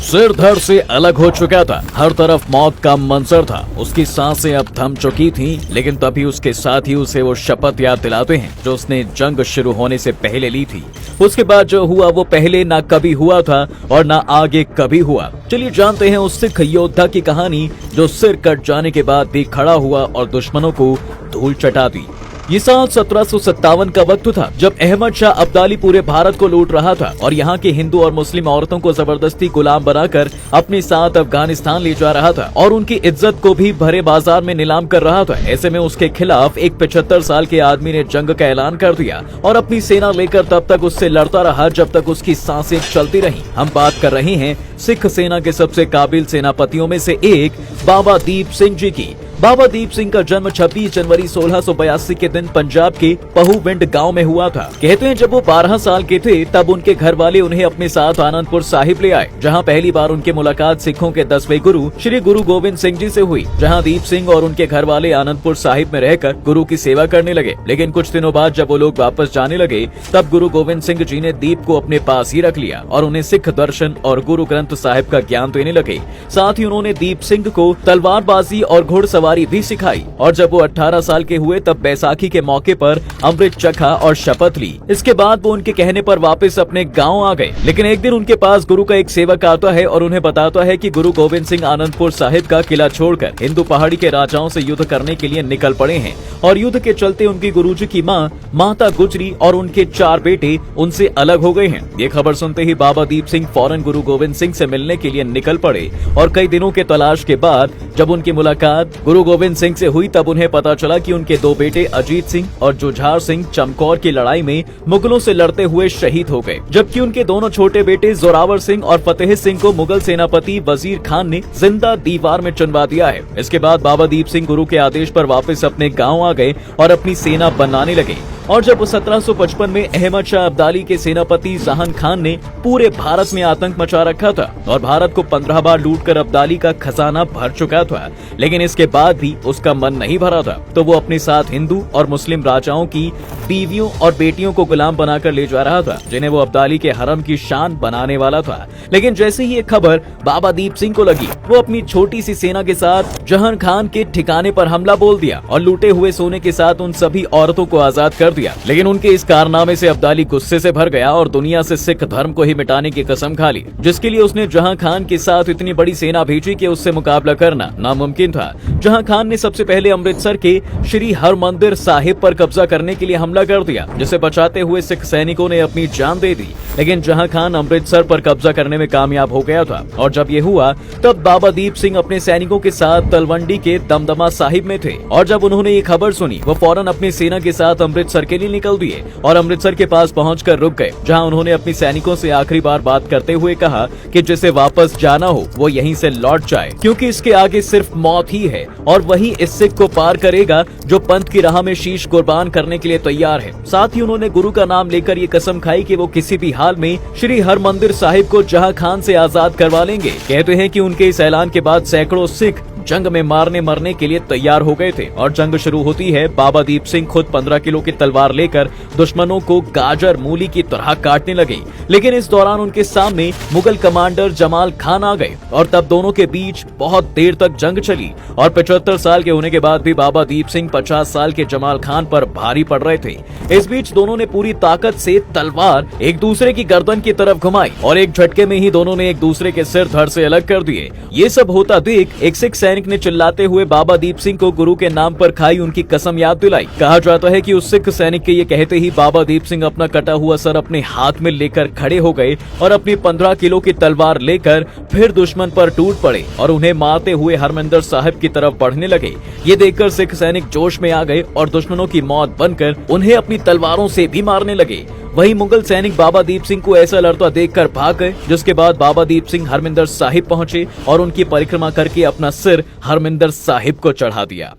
सिर धड़ से अलग हो चुका था। हर तरफ मौत का मंजर था। उसकी सांसें अब थम चुकी थीं, लेकिन तभी उसके साथी उसे वो शपथ याद दिलाते हैं जो उसने जंग शुरू होने से पहले ली थी। उसके बाद जो हुआ वो पहले ना कभी हुआ था और ना आगे कभी हुआ। चलिए जानते हैं उस सिख योद्धा की कहानी जो सिर कट जाने के बाद भी खड़ा हुआ और दुश्मनों को धूल चटा दी। ये साल 1757 का वक्त था जब अहमद शाह अब्दाली पूरे भारत को लूट रहा था और यहाँ के हिंदू और मुस्लिम औरतों को जबरदस्ती गुलाम बनाकर अपने साथ अफगानिस्तान ले जा रहा था और उनकी इज्जत को भी भरे बाजार में नीलाम कर रहा था। ऐसे में उसके खिलाफ एक 75 साल के आदमी ने जंग का ऐलान कर दिया और अपनी सेना लेकर तब तक उससे लड़ता रहा जब तक उसकी सांसें चलती रही। हम बात कर रहे हैं सिख सेना के सबसे काबिल सेनापतियों में से एक बाबा दीप सिंह जी की। बाबा दीप सिंह का जन्म 26 जनवरी 1682 के दिन पंजाब के पहुविंड गांव में हुआ था। कहते हैं जब वो 12 साल के थे तब उनके घर वाले उन्हें अपने साथ आनंदपुर साहिब ले आए, जहां पहली बार उनकी मुलाकात सिखों के 10वें गुरु श्री गुरु गोविंद सिंह जी से हुई। जहां दीप सिंह और उनके घर वाले आनंदपुर साहिब में रहकर गुरु की सेवा करने लगे। लेकिन कुछ दिनों बाद जब वो लोग वापस जाने लगे तब गुरु गोविंद सिंह जी ने दीप को अपने पास ही रख लिया और उन्हें सिख दर्शन और गुरु ग्रंथ साहिब का ज्ञान देने लगे। साथ ही उन्होंने दीप सिंह को तलवारबाजी और घुड़सवारी भी सिखाई और जब वो 18 साल के हुए तब बैसाखी के मौके पर अमृत चखा और शपथ ली। इसके बाद वो उनके कहने पर वापस अपने गांव आ गए। लेकिन एक दिन उनके पास गुरु का एक सेवक आता है और उन्हें बताता है कि गुरु गोविंद सिंह आनंदपुर साहिब का किला छोड़कर हिंदू पहाड़ी के राजाओं से युद्ध करने के लिए निकल पड़े हैं और युद्ध के चलते उनकी गुरुजी की मां माता गुजरी और उनके 4 बेटे उनसे अलग हो गए हैं। ये खबर सुनते ही बाबा दीप सिंह फौरन गुरु गोविंद सिंह से मिलने के लिए निकल पड़े और कई दिनों के तलाश के बाद जब उनकी मुलाकात गुरु गोविंद सिंह से हुई तब उन्हें पता चला कि उनके 2 बेटे अजीत सिंह और जुझार सिंह चमकौर की लड़ाई में मुगलों से लड़ते हुए शहीद हो गए, जबकि उनके दोनों छोटे बेटे जोरावर सिंह और फतेह सिंह को मुगल सेनापति वजीर खान ने जिंदा दीवार में चुनवा दिया है। इसके बाद बाबा दीप सिंह गुरु के आदेश पर वापस अपने गाँव आ गए और अपनी सेना बनाने लगे। और जब 1755 में अहमद शाह अब्दाली के सेनापति जहान खान ने पूरे भारत में आतंक मचा रखा था और भारत को 15 बार लूटकर अब्दाली का खजाना भर चुका था, लेकिन इसके बाद भी उसका मन नहीं भरा था, तो वो अपने साथ हिंदू और मुस्लिम राजाओं की बीवियों और बेटियों को गुलाम बनाकर ले जा रहा था, जिन्हें वो अब्दाली के हरम की शान बनाने वाला था। लेकिन जैसे ही ये खबर बाबा दीप सिंह को लगी, वो अपनी छोटी सी सेना के साथ जहान खान के ठिकाने पर हमला बोल दिया और लूटे हुए सोने के साथ उन सभी औरतों को आजाद कर दिया। लेकिन उनके इस कारनामे से अब्दाली गुस्से से भर गया और दुनिया से सिख धर्म को ही मिटाने की कसम खा ली, जिसके लिए उसने जहां खान के साथ इतनी बड़ी सेना भेजी कि उससे मुकाबला करना नामुमकिन था। जहां खान ने सबसे पहले अमृतसर के श्री हरमंदिर साहिब पर कब्जा करने के लिए हमला कर दिया, जिसे बचाते हुए सिख सैनिकों ने अपनी जान दे दी। लेकिन जहां खान अमृतसर पर कब्जा करने में कामयाब हो गया था और जब ये हुआ तब बाबा दीप सिंह अपने सैनिकों के साथ तलवंडी के दमदमा साहिब में थे और जब उन्होंने ये खबर सुनी वो फौरन अपनी सेना के साथ अमृतसर के लिए निकल दिए और अमृतसर के पास पहुंचकर रुक गए, जहां उन्होंने अपनी सैनिकों से आखिरी बार बात करते हुए कहा कि जिसे वापस जाना हो वो यहीं से लौट जाए, क्योंकि इसके आगे सिर्फ मौत ही है और वही इस सिख को पार करेगा जो पंथ की राह में शीश कुर्बान करने के लिए तैयार है। साथ ही उन्होंने गुरु का नाम लेकर ये कसम खाई कि वो किसी भी हाल में श्री हरमंदिर साहिब को जहां खान से आजाद करवा लेंगे। कहते हैं कि उनके इस ऐलान के बाद सैकड़ों सिख जंग में मारने मरने के लिए तैयार हो गए थे और जंग शुरू होती है। बाबा दीप सिंह खुद 15 किलो की तलवार लेकर दुश्मनों को गाजर मूली की तरह काटने लगे, लेकिन इस दौरान उनके सामने मुगल कमांडर जमाल खान आ गए और तब दोनों के बीच बहुत देर तक जंग चली और 75 साल के होने के बाद भी बाबा दीप सिंह 50 साल के जमाल खान पर भारी पड़ रहे थे। इस बीच दोनों ने पूरी ताकत से तलवार एक दूसरे की गर्दन की तरफ घुमाई और एक झटके में ही दोनों ने एक दूसरे के सिर धड़ से अलग कर दिए। ये सब होता देख एक सिख सैनिक ने चिल्लाते हुए बाबा दीप सिंह को गुरु के नाम पर खाई उनकी कसम याद दिलाई। कहा जाता है कि उस सिख सैनिक के ये कहते ही बाबा दीप सिंह अपना कटा हुआ सर अपने हाथ में लेकर खड़े हो गए और अपनी 15 किलो की तलवार लेकर फिर दुश्मन पर टूट पड़े और उन्हें मारते हुए हरमंदिर साहिब की तरफ बढ़ने लगे। ये देखकर सिख सैनिक जोश में आ गए और दुश्मनों की मौत बनकर उन्हें अपनी तलवारों से भी मारने लगे। वहीं मुगल सैनिक बाबा दीप सिंह को ऐसा लड़ता देखकर भाग गए, जिसके बाद बाबा दीप सिंह हरमिंदर साहिब पहुंचे और उनकी परिक्रमा करके अपना सिर हरमिंदर साहिब को चढ़ा दिया।